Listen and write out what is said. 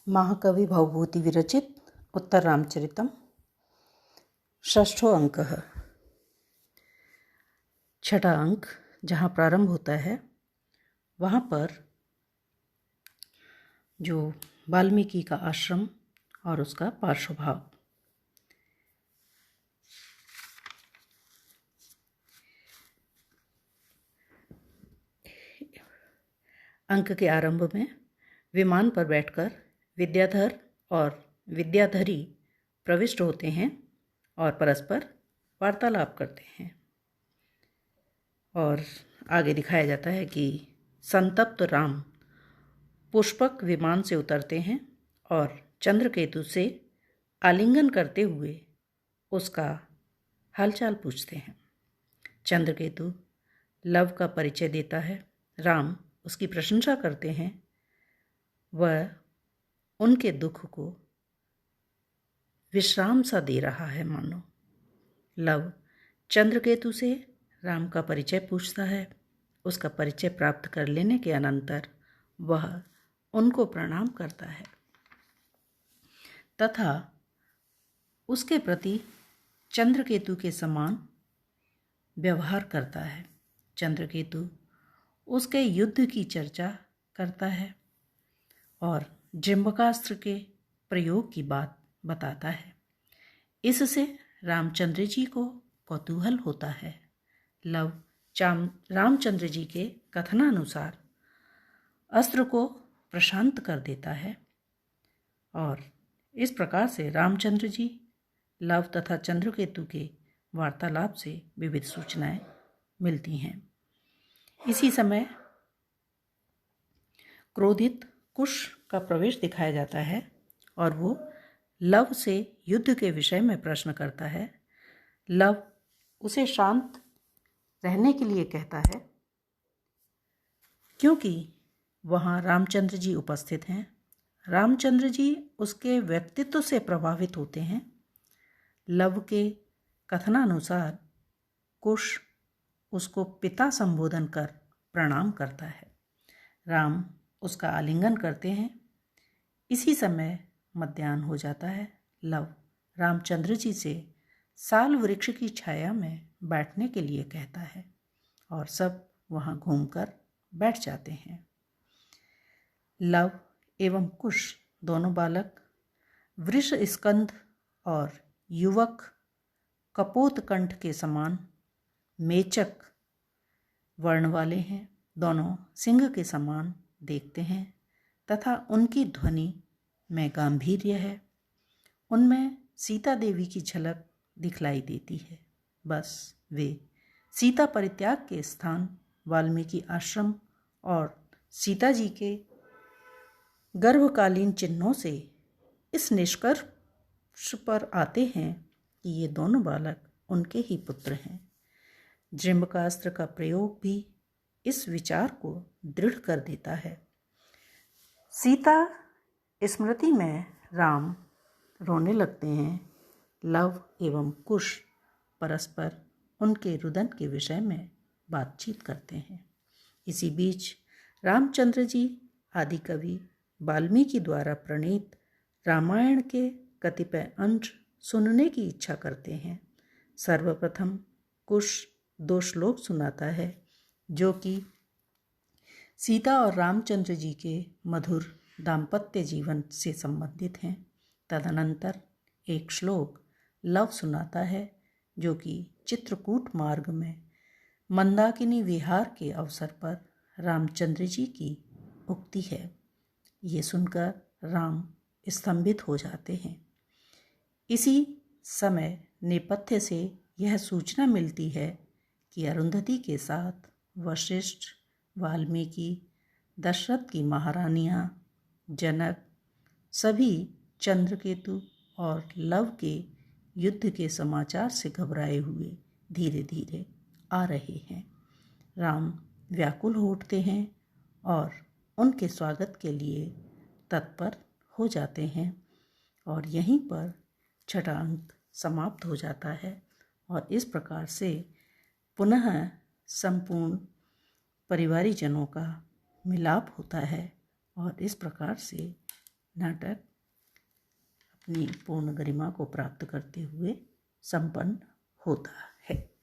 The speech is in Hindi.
महाकवि भवभूति विरचित उत्तर रामचरितम् षष्ठो अंकः। छठा अंक जहाँ प्रारंभ होता है वहाँ पर जो वाल्मीकि का आश्रम और उसका पार्श्वभाव। अंक के आरंभ में विमान पर बैठकर विद्याधर और विद्याधरी प्रविष्ट होते हैं और परस्पर वार्तालाप करते हैं। और आगे दिखाया जाता है कि संतप्त राम पुष्पक विमान से उतरते हैं और चंद्रकेतु से आलिंगन करते हुए उसका हालचाल पूछते हैं। चंद्रकेतु लव का परिचय देता है। राम उसकी प्रशंसा करते हैं। वह उनके दुख को विश्राम सा दे रहा है मानो। लव चंद्रकेतु से राम का परिचय पूछता है। उसका परिचय प्राप्त कर लेने के अनंतर वह उनको प्रणाम करता है तथा उसके प्रति चंद्रकेतु के समान व्यवहार करता है। चंद्रकेतु उसके युद्ध की चर्चा करता है और जृंबकास्त्र के प्रयोग की बात बताता है। इससे रामचंद्र जी को कौतूहल होता है। लव रामचंद्र जी के कथनानुसार अस्त्र को प्रशांत कर देता है और इस प्रकार से रामचंद्र जी लव तथा चंद्रकेतु के वार्तालाप से विविध सूचनाएं मिलती हैं। इसी समय क्रोधित कुश का प्रवेश दिखाया जाता है और वो लव से युद्ध के विषय में प्रश्न करता है। लव उसे शांत रहने के लिए कहता है क्योंकि वहाँ रामचंद्र जी उपस्थित हैं। रामचंद्र जी उसके व्यक्तित्व से प्रभावित होते हैं। लव के कथनानुसार कुश उसको पिता संबोधन कर प्रणाम करता है। राम उसका आलिंगन करते हैं। इसी समय मध्याह्न हो जाता है। लव रामचंद्र जी से साल वृक्ष की छाया में बैठने के लिए कहता है और सब वहाँ घूमकर बैठ जाते हैं। लव एवं कुश दोनों बालक वृष स्कंध और युवक कपोतकंठ के समान मेचक वर्ण वाले हैं। दोनों सिंह के समान देखते हैं तथा उनकी ध्वनि में गांधीर्य है। उनमें सीता देवी की झलक दिखलाई देती है। बस वे सीता परित्याग के स्थान वाल्मीकि आश्रम और सीता जी के गर्भकालीन चिन्हों से इस निष्कर्ष पर आते हैं कि ये दोनों बालक उनके ही पुत्र हैं। जृंबकास्त्र का प्रयोग भी इस विचार को दृढ़ कर देता है। सीता स्मृति में राम रोने लगते हैं। लव एवं कुश परस्पर उनके रुदन के विषय में बातचीत करते हैं। इसी बीच रामचंद्र जी आदि कवि वाल्मीकि द्वारा प्रणीत रामायण के कतिपय अंश सुनने की इच्छा करते हैं। सर्वप्रथम कुश 2 श्लोक सुनाता है जो कि सीता और रामचंद्र जी के मधुर दाम्पत्य जीवन से संबंधित हैं। तदनंतर एक श्लोक लव सुनाता है जो कि चित्रकूट मार्ग में मंदाकिनी विहार के अवसर पर रामचंद्र जी की उक्ति है। ये सुनकर राम स्तंभित हो जाते हैं। इसी समय नेपथ्य से यह सूचना मिलती है कि अरुंधति के साथ वशिष्ठ, वाल्मीकि, दशरथ की महारानियाँ, जनक सभी चंद्रकेतु और लव के युद्ध के समाचार से घबराए हुए धीरे धीरे आ रहे हैं। राम व्याकुल हो उठते हैं और उनके स्वागत के लिए तत्पर हो जाते हैं और यहीं पर छठा अंक समाप्त हो जाता है और इस प्रकार से पुनः संपूर्ण परिवारीजनों का मिलाप होता है और इस प्रकार से नाटक अपनी पूर्ण गरिमा को प्राप्त करते हुए संपन्न होता है।